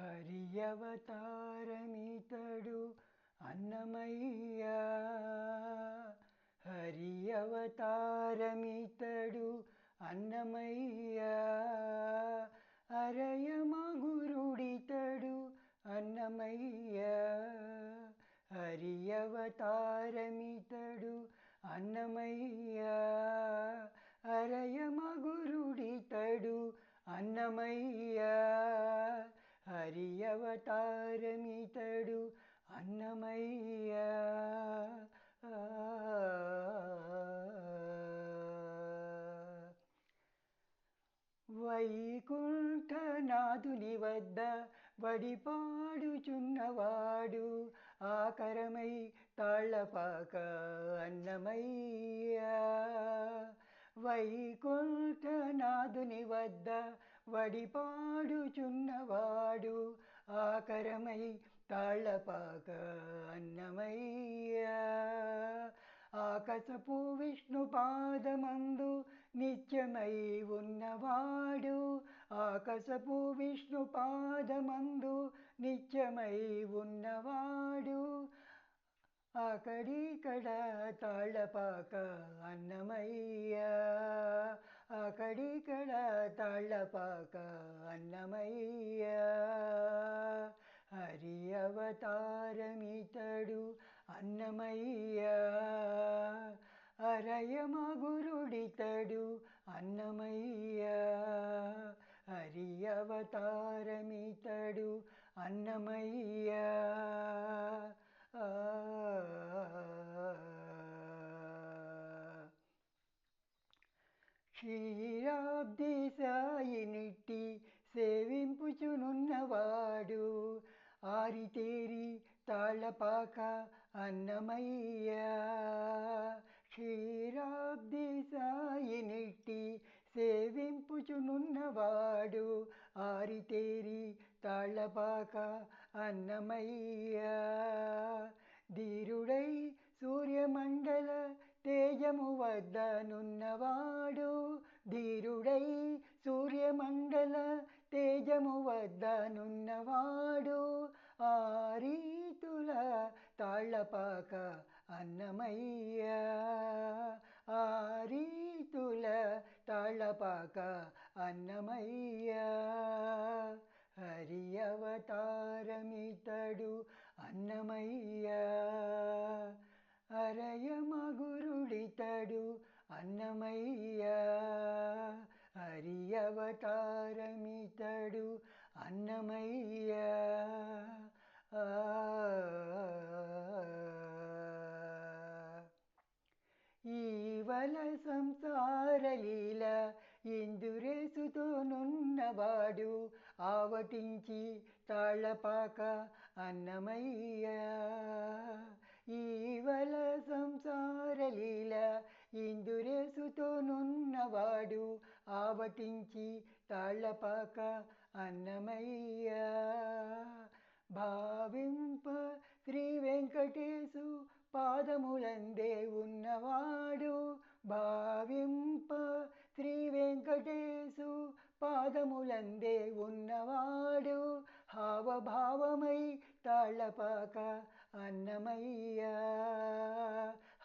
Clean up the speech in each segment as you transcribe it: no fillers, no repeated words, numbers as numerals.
హరి అవతారమితడు అన్నమయ్య. హరి అవతారమితడు అన్నమయ్య. అరయమగురుడితడు అన్నమయ్య. హరి అవతారమితడు అన్నమయ్య. అరయమగురుడితడు అన్నమయ్య. హరి అవతారమితడు అన్నమయ్య. వైకుంఠనాథుని వద్ద వడిపాడుచున్నవాడు ఆకరమై తాళ్ళపాక అన్నమయ్య. వైకుంఠనాథుని వద్ద వడిపాడుచున్నవాడు ఆకరమై తాళ్ళపాక అన్నమయ్య. ఆకాశపు విష్ణుపాదమందు నిత్యమై ఉన్నవాడు. ఆకాశపు విష్ణుపాదమందు నిత్యమై ఉన్నవాడు. అకడికడ తాళ్ళపాక అన్నమయ్య. అకడికడ తాళ్ళపాక అన్నమయ్య. హరి అవతారమితడు అన్నమయ్య. అరయమగురుడితడు అన్నమయ్య. హరి అవతారమితడు అన్నమయ్య. క్షీరాబ్ది సాయినిట్టి సేవింపుచునున్నవాడు ఆరితేరి తాళ్ళపాక అన్నమయ్య. క్షీరాబ్ది సాయినిట్టి సేవింపుచునున్నవాడు ఆరితేరి తాళ్ళపాక అన్నమయ్య. ధీరుడై సూర్యమండల తేజము వద్దనున్నవాడు. ధీరుడై సూర్యమండల తేజము వద్దనున్నవాడు ఆరీతుల తాళ్ళపాక అన్నమయ్య. ఆరీతుల తాళ్ళపాక అన్నమయ్య. హరి అవతారమితడు అన్నమయ్య. అరయమగురుడితడు అన్నమయ్య. హరి అవతారమితడు అన్నమయ్య. ఈవల సంసారలీల ఇందురేసుతోనున్నవాడు ఆవటించి తాళ్ళపాక అన్నమయ్య. ఈవల సంసారలీల ఇందురేసుతోనున్నవాడు ఆవటించి తాళ్ళపాక అన్నమయ్య. భావింప శ్రీ వెంకటేశు పాదములందే ఉన్నవాడు. భావింప శ్రీ వెంకటేశు పాదములందే ఉన్నవాడు హావభావమై తాళ్ళపాక అన్నమయ్య.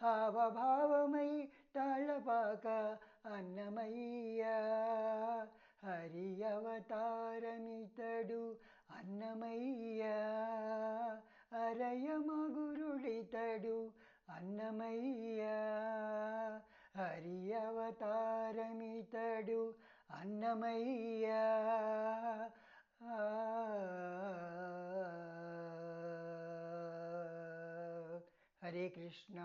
హావభావమై తాళ్ళపాక అన్నమయ్య. హరి అవతారమితడు అన్నమయ్య. అరయమగురుడితడు అన్నమయ్య. హరి అవతారమితడు అన్నమయ్య. హరే కృష్ణ.